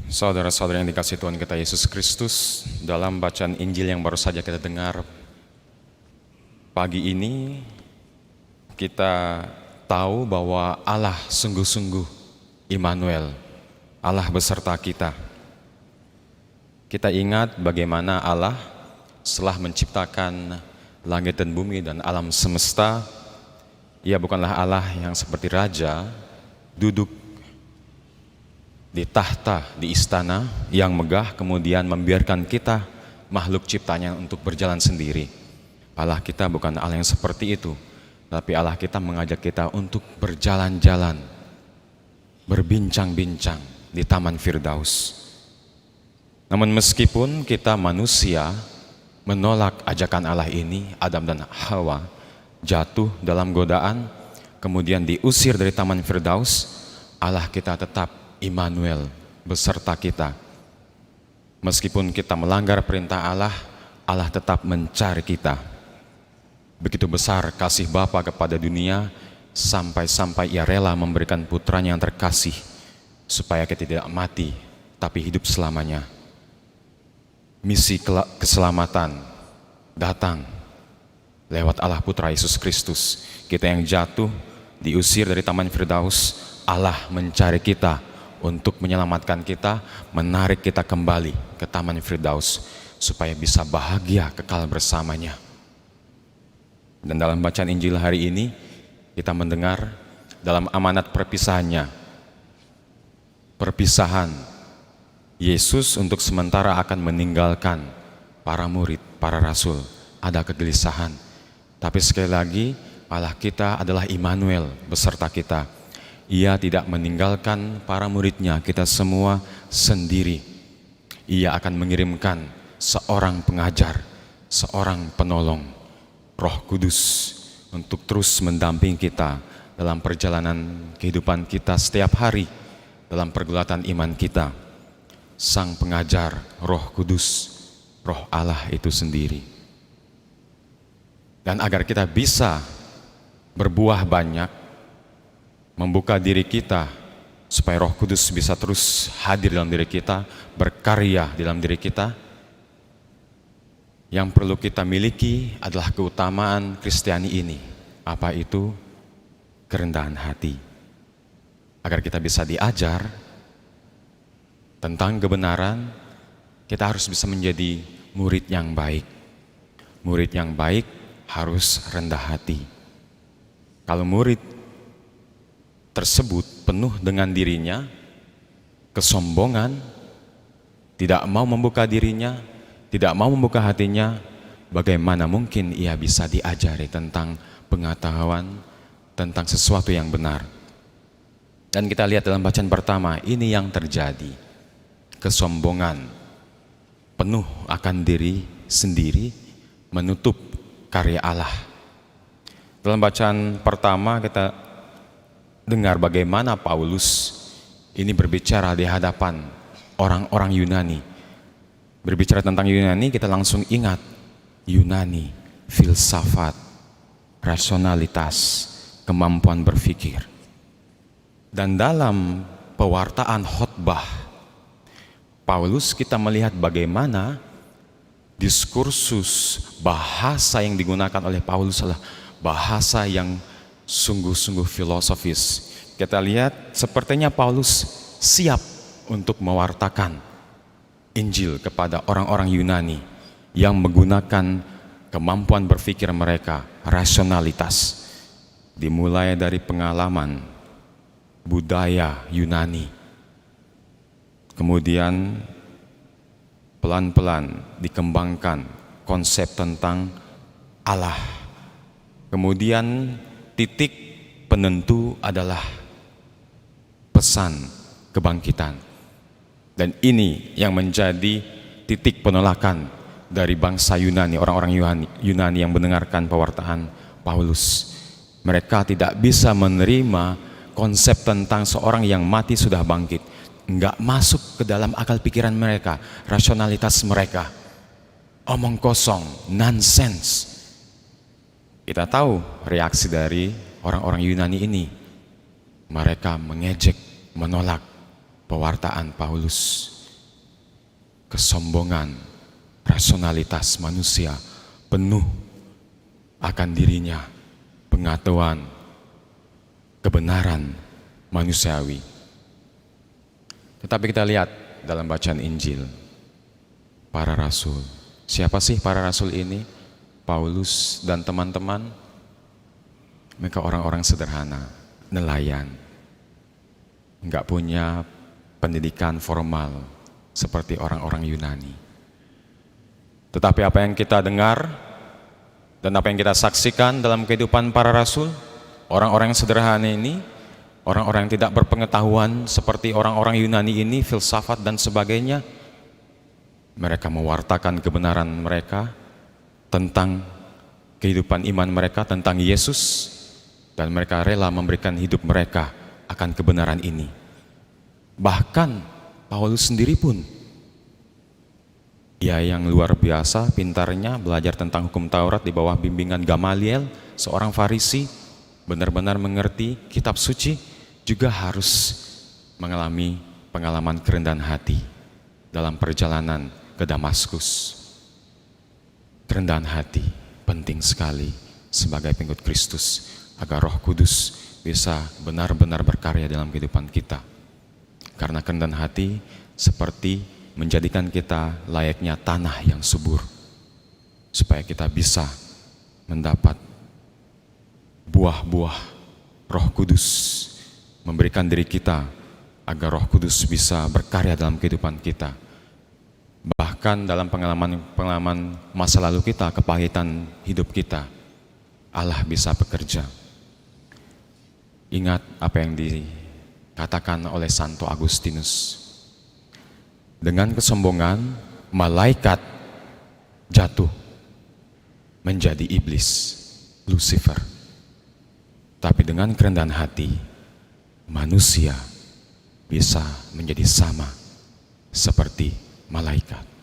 Saudara-saudara yang dikasihi Tuhan kita Yesus Kristus, dalam bacaan Injil yang baru saja kita dengar pagi ini, kita tahu bahwa Allah sungguh-sungguh Immanuel, Allah beserta kita. Kita ingat bagaimana Allah setelah menciptakan langit dan bumi dan alam semesta, Ia bukanlah Allah yang seperti raja, duduk di tahta, di istana yang megah, kemudian membiarkan kita makhluk ciptanya untuk berjalan sendiri. Allah kita bukan Allah yang seperti itu, tapi Allah kita mengajak kita untuk berjalan-jalan, berbincang-bincang di Taman Firdaus. Namun meskipun kita manusia menolak ajakan Allah ini, Adam dan Hawa jatuh dalam godaan, kemudian diusir dari Taman Firdaus, Allah kita tetap Immanuel beserta kita. Meskipun kita melanggar perintah Allah, Allah tetap mencari kita. Begitu besar kasih Bapa kepada dunia, sampai-sampai Ia rela memberikan putranya yang terkasih, supaya kita tidak mati, tapi hidup selamanya. Misi keselamatan datang lewat Allah Putra Yesus Kristus. Kita yang jatuh, diusir dari Taman Firdaus, Allah mencari kita untuk menyelamatkan kita, menarik kita kembali ke Taman Firdaus supaya bisa bahagia kekal bersamanya. Dan dalam bacaan Injil hari ini kita mendengar dalam amanat perpisahannya, perpisahan Yesus untuk sementara akan meninggalkan para murid, para rasul. Ada kegelisahan, tapi sekali lagi Allah kita adalah Immanuel beserta kita. Ia tidak meninggalkan para muridnya, kita semua sendiri. Ia akan mengirimkan seorang pengajar, seorang penolong, Roh Kudus, untuk terus mendampingi kita dalam perjalanan kehidupan kita setiap hari, dalam pergulatan iman kita. Sang pengajar, Roh Kudus, Roh Allah itu sendiri. Dan agar kita bisa berbuah banyak, membuka diri kita supaya Roh Kudus bisa terus hadir dalam diri kita, berkarya dalam diri kita. Yang perlu kita miliki adalah keutamaan Kristiani ini. Apa itu? Kerendahan hati. Agar kita bisa diajar tentang kebenaran, kita harus bisa menjadi murid yang baik. Murid yang baik harus rendah hati. Kalau murid tersebut penuh dengan dirinya, kesombongan, tidak mau membuka dirinya, tidak mau membuka hatinya, bagaimana mungkin ia bisa diajari tentang pengetahuan, tentang sesuatu yang benar. Dan kita lihat dalam bacaan pertama, ini yang terjadi. Kesombongan, penuh akan diri sendiri, menutup karya Allah. Dalam bacaan pertama kita dengar bagaimana Paulus ini berbicara di hadapan orang-orang Yunani. Berbicara tentang Yunani, kita langsung ingat Yunani, filsafat, rasionalitas, kemampuan berpikir. Dan dalam pewartaan khotbah Paulus, kita melihat bagaimana diskursus bahasa yang digunakan oleh Paulus adalah bahasa yang sungguh-sungguh filosofis. Kita lihat sepertinya Paulus siap untuk mewartakan Injil kepada orang-orang Yunani yang menggunakan kemampuan berpikir mereka, rasionalitas. Dimulai dari pengalaman budaya Yunani. Kemudian pelan-pelan dikembangkan konsep tentang Allah. Kemudian titik penentu adalah pesan kebangkitan. Dan ini yang menjadi titik penolakan dari bangsa Yunani, orang-orang Yunani yang mendengarkan pewartaan Paulus. Mereka tidak bisa menerima konsep tentang seorang yang mati sudah bangkit. Enggak masuk ke dalam akal pikiran mereka, rasionalitas mereka. Omong kosong, nonsense. Kita tahu reaksi dari orang-orang Yunani ini. Mereka mengejek, menolak pewartaan Paulus. kesombongan, rasionalitas manusia penuh akan dirinya, pengetahuan, kebenaran manusiawi. Tetapi kita lihat dalam bacaan Injil, para rasul. Siapa sih para rasul ini? Paulus dan teman-teman, mereka orang-orang sederhana, nelayan, nggak punya pendidikan formal seperti orang-orang Yunani. Tetapi apa yang kita dengar dan apa yang kita saksikan dalam kehidupan para rasul, orang-orang yang sederhana ini, orang-orang yang tidak berpengetahuan seperti orang-orang Yunani ini, filsafat dan sebagainya, mereka mewartakan kebenaran mereka tentang kehidupan iman mereka, tentang Yesus, dan mereka rela memberikan hidup mereka akan kebenaran ini. Bahkan Paulus sendiri pun, ia yang luar biasa pintarnya belajar tentang hukum Taurat di bawah bimbingan Gamaliel, seorang Farisi, benar-benar mengerti kitab suci, juga harus mengalami pengalaman kerendahan hati dalam perjalanan ke Damaskus. Kerendahan hati penting sekali sebagai pengikut Kristus agar Roh Kudus bisa benar-benar berkarya dalam kehidupan kita. Karena kerendahan hati seperti menjadikan kita layaknya tanah yang subur, supaya kita bisa mendapat buah-buah Roh Kudus, memberikan diri kita agar Roh Kudus bisa berkarya dalam kehidupan kita. Bahkan dalam pengalaman masa lalu kita, kepahitan hidup kita, Allah bisa bekerja. Ingat apa yang dikatakan oleh Santo Agustinus. Dengan kesombongan, malaikat jatuh menjadi iblis, Lucifer. Tapi dengan kerendahan hati, manusia bisa menjadi sama seperti malaikat.